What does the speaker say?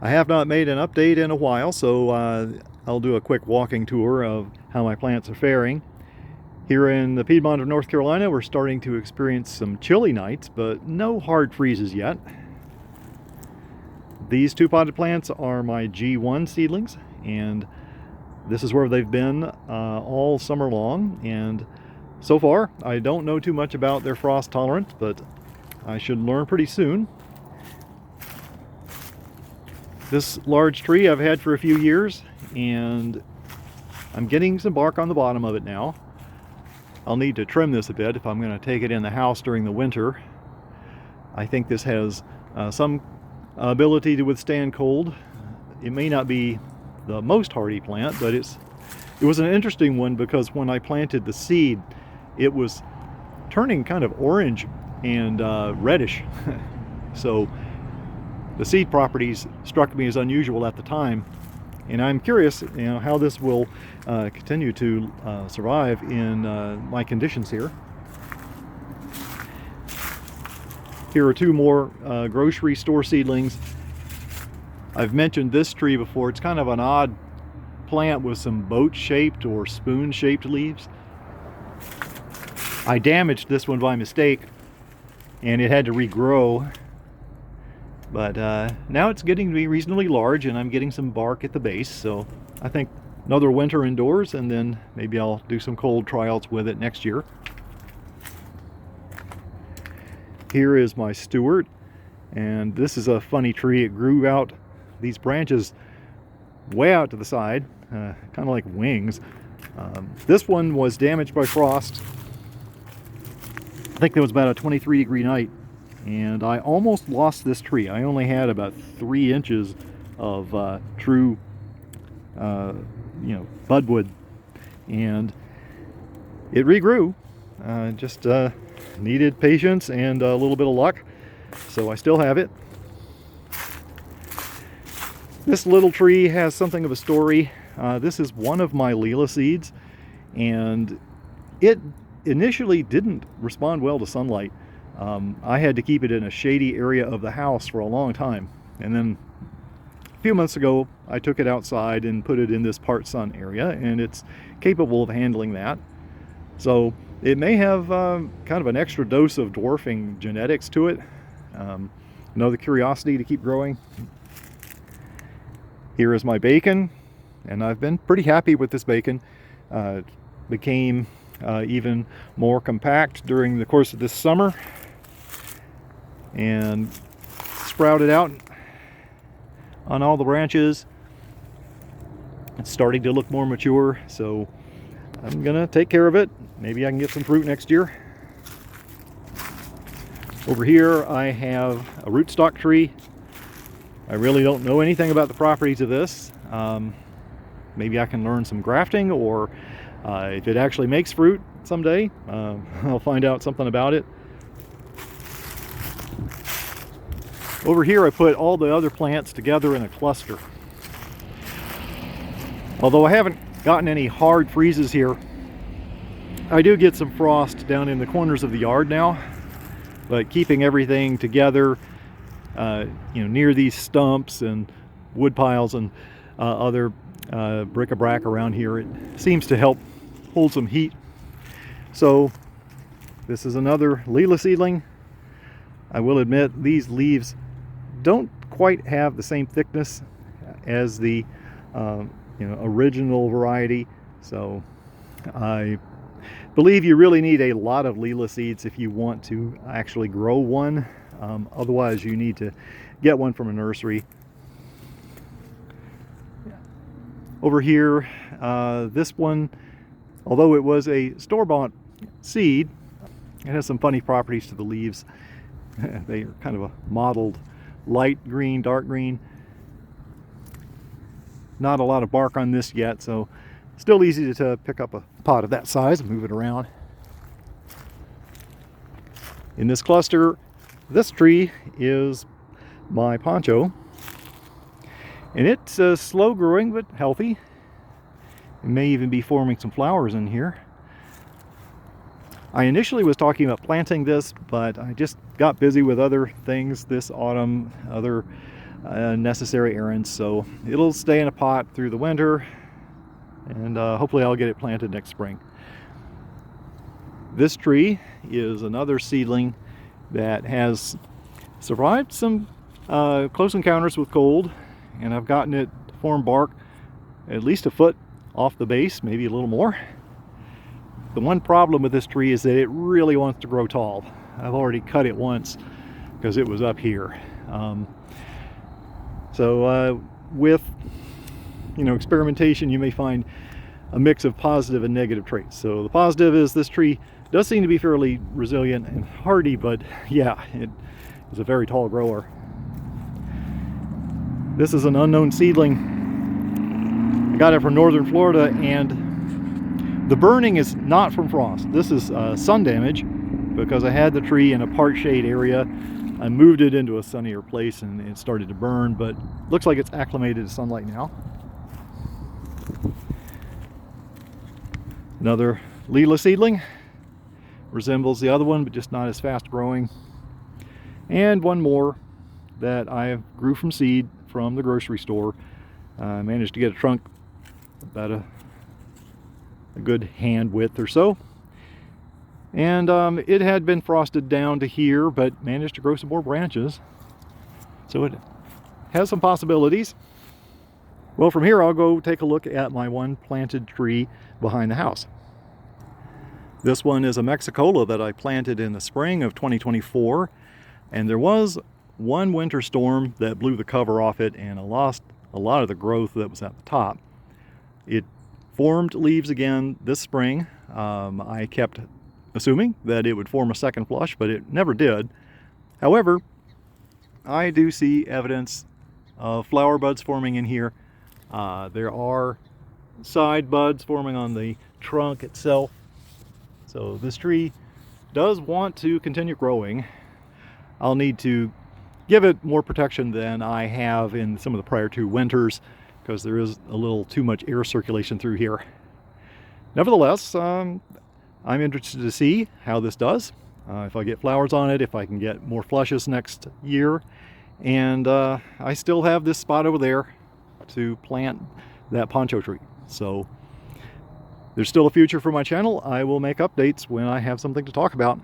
I have not made an update in a while, so I'll do a quick walking tour of how my plants are faring. Here in the Piedmont of North Carolina, we're starting to experience some chilly nights, but no hard freezes yet. These two potted plants are my G1 seedlings, and this is where they've been all summer long. And so far, I don't know too much about their frost tolerance, but I should learn pretty soon. This large tree I've had for a few years, and I'm getting some bark on the bottom of it now. I'll need to trim this a bit if I'm going to take it in the house during the winter. I think this has some ability to withstand cold. It may not be the most hardy plant, but it was an interesting one because when I planted the seed, it was turning kind of orange and reddish. So the seed properties struck me as unusual at the time, and I'm curious, how this will continue to survive in my conditions here. Here are two more grocery store seedlings. I've mentioned this tree before. It's kind of an odd plant with some boat-shaped or spoon-shaped leaves. I damaged this one by mistake, and it had to regrow. But now it's getting to be reasonably large, and I'm getting some bark at the base, so I think another winter indoors, and then maybe I'll do some cold trials with it next year. Here is my Stewart, and this is a funny tree. It grew out these branches way out to the side, kind of like wings. This one was damaged by frost. I think there was about a 23-degree night, and I almost lost this tree. I only had about 3 inches of true, budwood, and it regrew. Just needed patience and a little bit of luck, so I still have it. This little tree has something of a story. This is one of my Lila seeds, and it initially didn't respond well to sunlight. I had to keep it in a shady area of the house for a long time, and then a few months ago I took it outside and put it in this part sun area, and it's capable of handling that. So it may have kind of an extra dose of dwarfing genetics to it. Another curiosity to keep growing. Here is my bacon, and I've been pretty happy with this bacon. It became even more compact during the course of this summer and sprouted out on all the branches. It's starting to look more mature, so I'm gonna take care of it. Maybe I can get some fruit next year. Over here I have a rootstock tree. I really don't know anything about the properties of this. Maybe I can learn some grafting, or if it actually makes fruit someday, I'll find out something about it. Over here I put all the other plants together in a cluster. Although I haven't gotten any hard freezes here, I do get some frost down in the corners of the yard now, but keeping everything together near these stumps and wood piles and other bric-a-brac around here, it seems to help hold some heat. So this is another Lila seedling. I will admit these leaves don't quite have the same thickness as the original variety, so I believe you really need a lot of Lila seeds if you want to actually grow one. Otherwise you need to get one from a nursery. Over here, this one, although it was a store-bought seed, it has some funny properties to the leaves. They are kind of a mottled light green, dark green. Not a lot of bark on this yet, so still easy to pick up a pot of that size and move it around. In this cluster, this tree is my poncho, and it's slow growing but healthy. It may even be forming some flowers in here. I initially was talking about planting this, but I just got busy with other things this autumn, other necessary errands, so it'll stay in a pot through the winter, and hopefully I'll get it planted next spring. This tree is another seedling that has survived some close encounters with cold, and I've gotten it to form bark at least a foot off the base, maybe a little more. The one problem with this tree is that it really wants to grow tall. I've already cut it once because it was up here. With experimentation, you may find a mix of positive and negative traits. So the positive is this tree does seem to be fairly resilient and hardy, but yeah, it is a very tall grower. This is an unknown seedling. I got it from northern Florida, and the burning is not from frost. This is sun damage, because I had the tree in a part shade area. I moved it into a sunnier place and it started to burn, but looks like it's acclimated to sunlight now. Another Lila seedling. Resembles the other one, but just not as fast growing. And one more that I grew from seed from the grocery store. I managed to get a trunk about a good hand width or so. And it had been frosted down to here, but managed to grow some more branches. So it has some possibilities. Well, from here I'll go take a look at my one planted tree behind the house. This one is a Mexicola that I planted in the spring of 2024. And there was one winter storm that blew the cover off it, and I lost a lot of the growth that was at the top. It formed leaves again this spring. I kept assuming that it would form a second flush, but it never did. However, I do see evidence of flower buds forming in here. There are side buds forming on the trunk itself. So this tree does want to continue growing. I'll need to give it more protection than I have in some of the prior two winters, because there is a little too much air circulation through here. Nevertheless, I'm interested to see how this does, if I get flowers on it, if I can get more flushes next year. And I still have this spot over there to plant that poncho tree. So there's still a future for my channel. I will make updates when I have something to talk about.